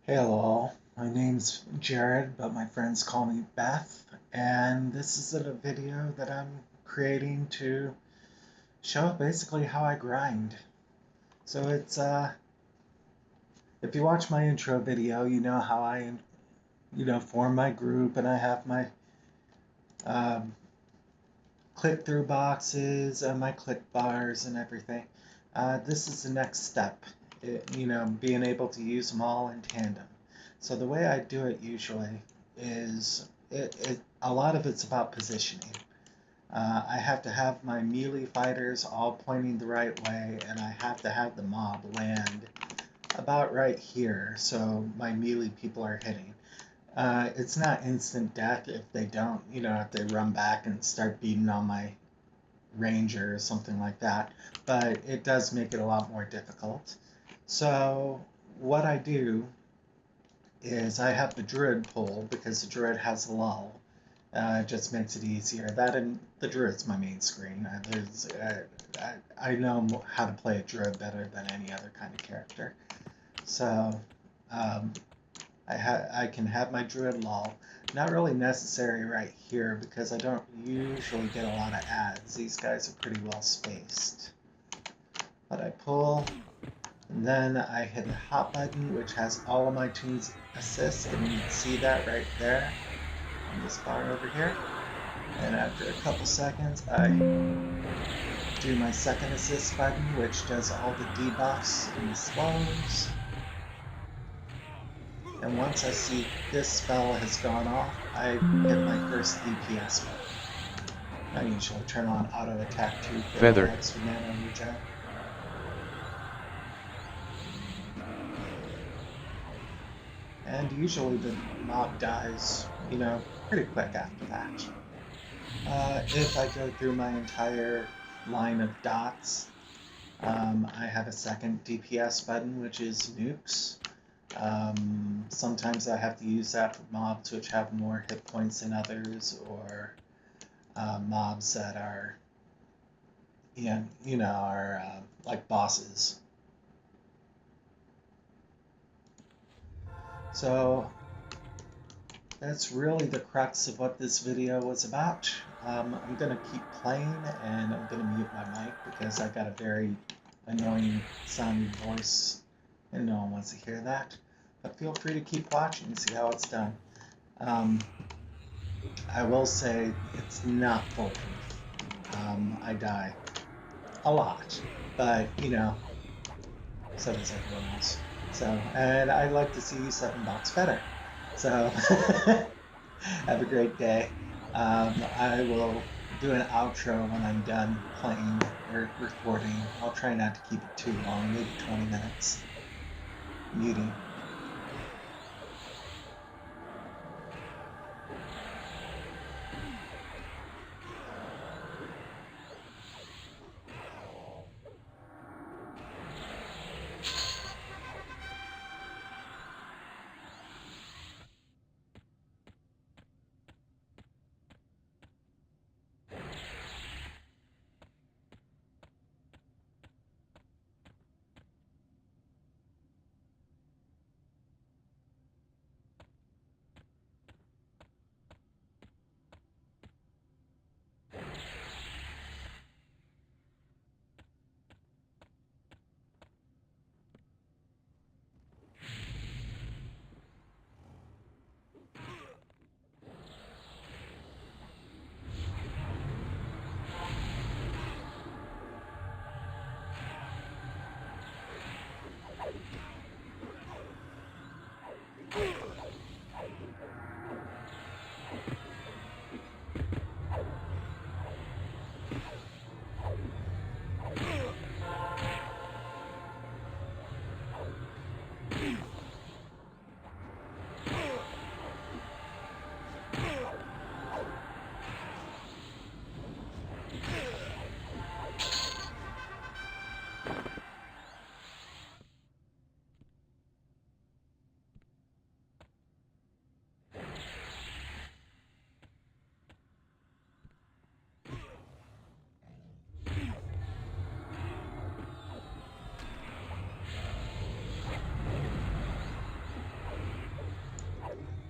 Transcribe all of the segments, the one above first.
Hello, my name's Jared, but my friends call me Beth, and this is a video that I'm creating to show basically how I grind. So if you watch my intro video, you know how I form my group and I have my um, click-through boxes and my click bars and everything. This is the next step, being able to use them all in tandem. So the way I do it usually is a lot of it's about positioning. I have to have my melee fighters all pointing the right way, and I have to have the mob land about right here so my melee people are hitting. It's not instant death if they don't, if they run back and start beating on my ranger or something like that, but it does make it a lot more difficult. So what I do is I have the druid pull because the druid has a lull. It just makes it easier. That and the druid's my main screen. I know how to play a druid better than any other kind of character. So um, I can have my druid lull. Not really necessary right here because I don't usually get a lot of ads. These guys are pretty well spaced. But I pull, and then I hit the hot button, which has all of my tunes assist, and you can see that right there on this bar over here. And after a couple seconds, I do my second assist button, which does all the debuffs and the slows. And once I see this spell has gone off, I hit my first DPS button. I usually turn on auto attack too for a Feather. little extra mana regen. And usually the mob dies, pretty quick after that. If I go through my entire line of dots, I have a second DPS button, which is nukes. Sometimes I have to use that for mobs which have more hit points than others, or mobs that are, like bosses. So that's really the crux of what this video was about. I'm going to keep playing, and I'm going to mute my mic because I got a very annoying sounding voice and no one wants to hear that. But feel free to keep watching and see how it's done. I will say it's not foolproof. I die a lot, but so does everyone else. So, and I like to see 7box better. So, have a great day. I will do an outro when I'm done playing or recording. I'll try not to keep it too long, maybe 20 minutes. Muting.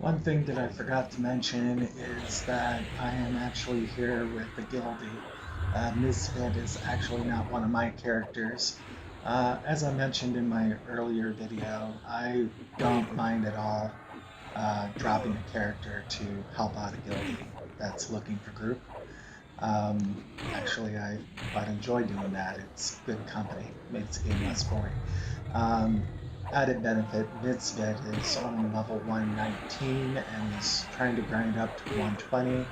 One thing that I forgot to mention is that I am actually here with the guildee. Mizfit is actually not one of my characters. As I mentioned in my earlier video, I don't mind at all dropping a character to help out a guildee that's looking for group. Actually, I quite enjoy doing that. It's good company, makes the game less boring. Added benefit, Mizfit is only level 119 and is trying to grind up to 120,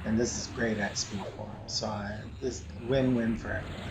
and this is great XP for him, so this is win-win for everyone.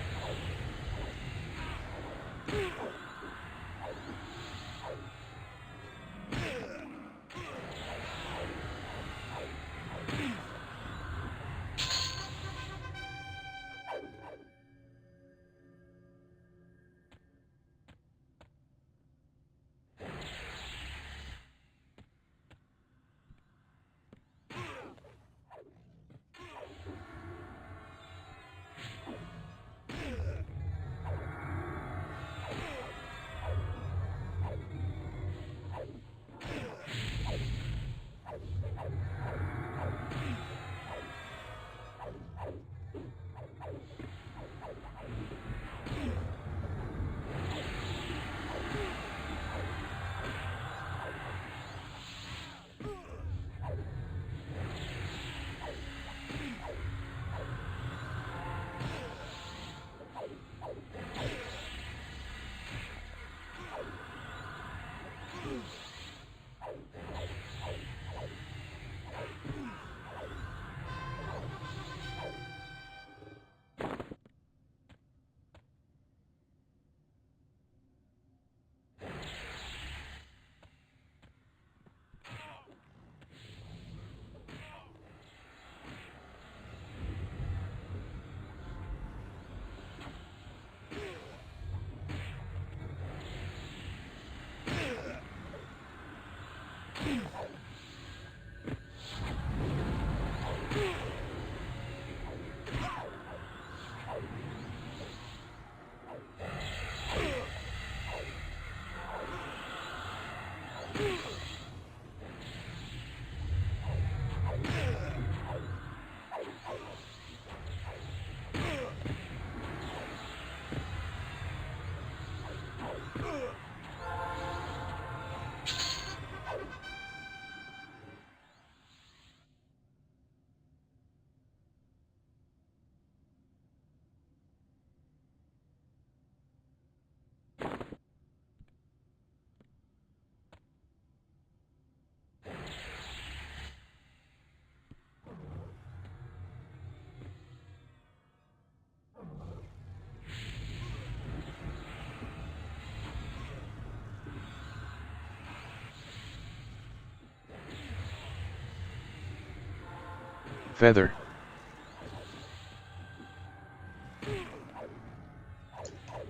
Feather.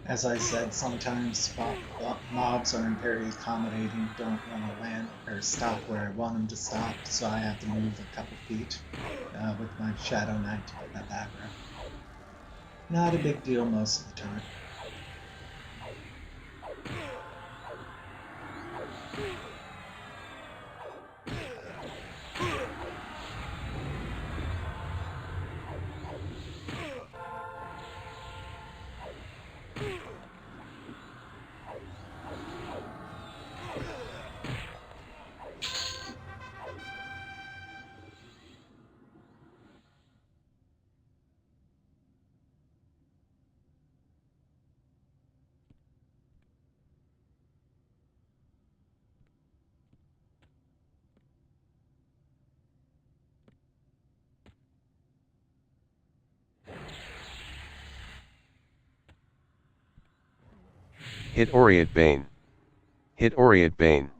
As I said, sometimes mobs aren't very accommodating, don't want to land or stop where I want them to stop, so I have to move a couple feet with my Shadow Knight to get that background. Not a big deal most of the time. Hit Orient Bane. Hit Orient Bane.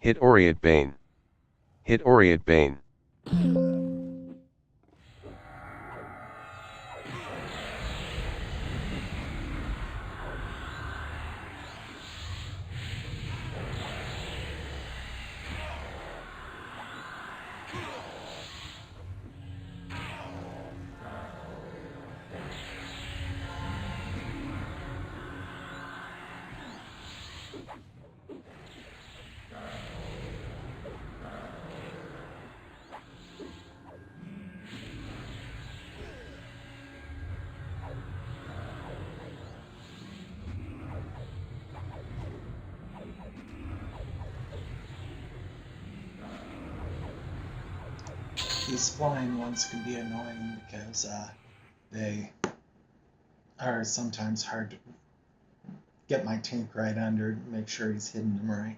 Hit Oriat Bane. Hit Oriat Bane. These flying ones can be annoying because they are sometimes hard to get my tank right under, make sure he's hitting them right.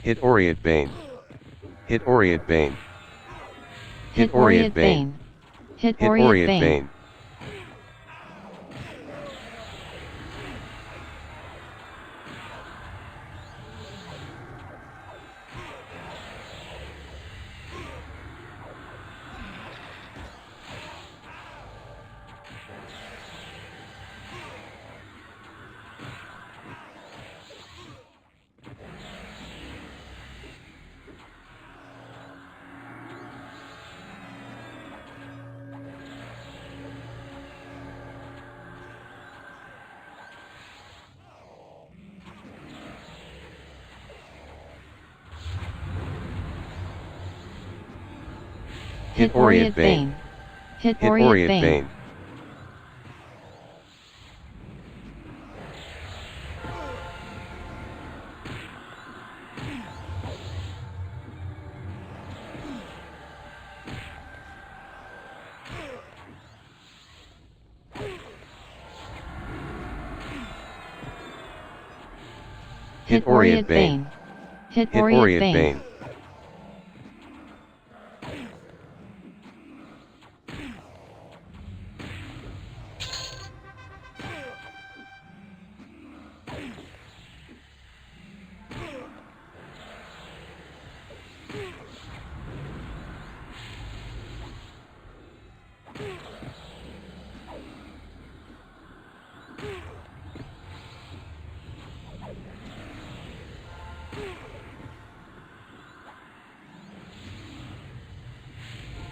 Hit Oriat Bane. Hit Oriat Bane. Hit Oriat Bane. Hit Hit Oriat Oriat Bane. Bane. Hit Oriat Bane. Hit Hit Oriat Oriat Bane. Bane. Hit Oriat Bane. Hit Hit Oriat Oriat Bane. Bane.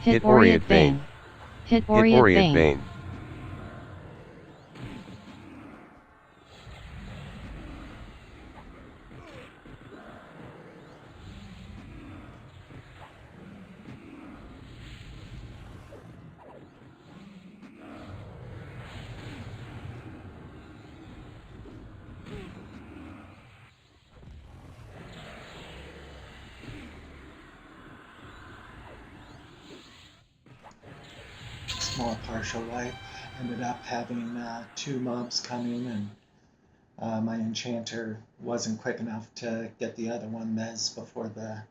Hit Oriat Bane. Hit Hit Oriat Oriat Bane. Bane. Small partial wipe. Ended up having 2 mobs come in, and my enchanter wasn't quick enough to get the other one Mez before the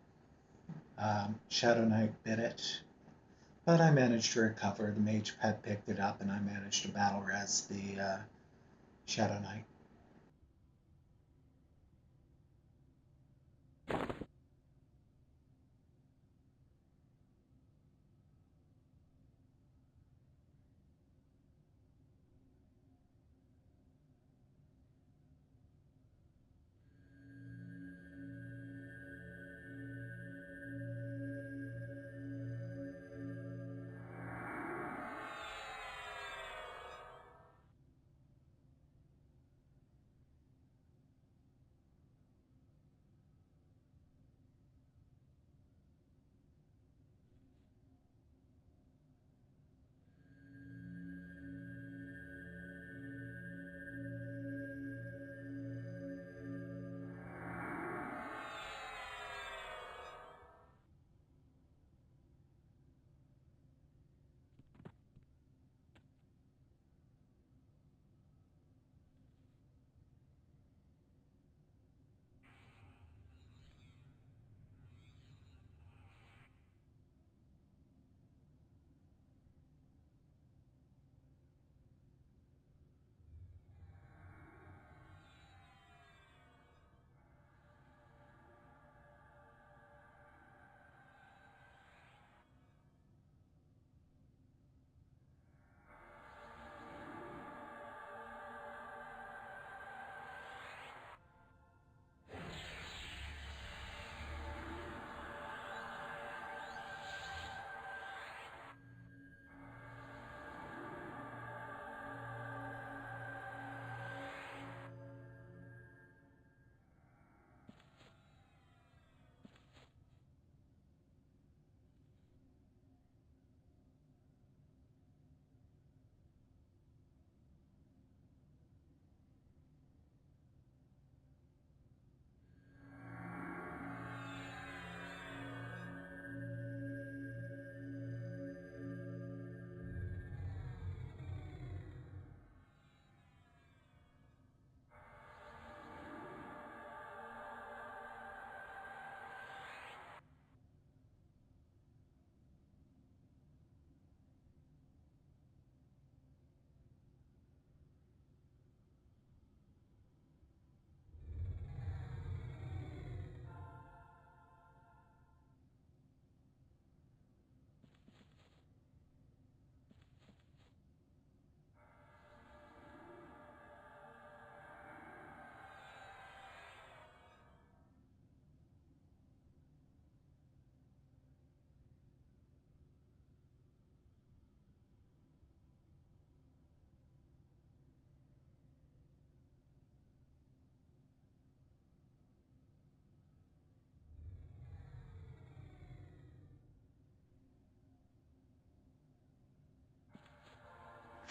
Shadow Knight bit it. But I managed to recover. The mage pet picked it up, and I managed to battle res the Shadow Knight.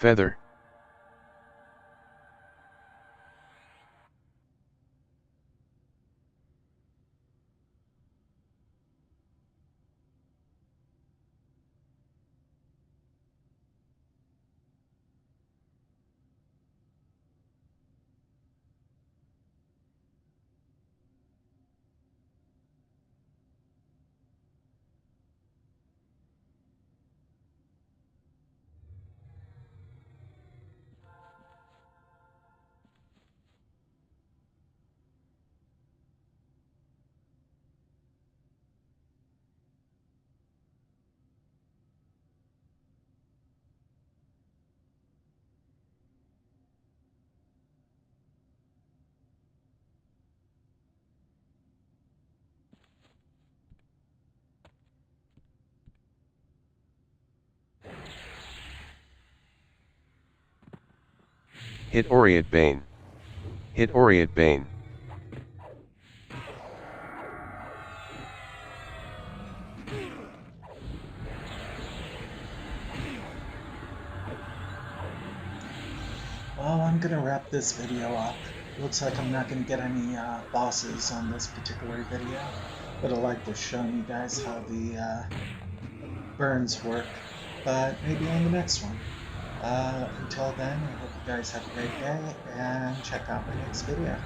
Feather. Hit Orient Bane. Hit Orient Bane. Well, I'm gonna wrap this video up. Looks like I'm not gonna get any bosses on this particular video, but I like to show you guys how the burns work. But maybe on the next one. Until then, I hope you guys have a great day and check out my next video.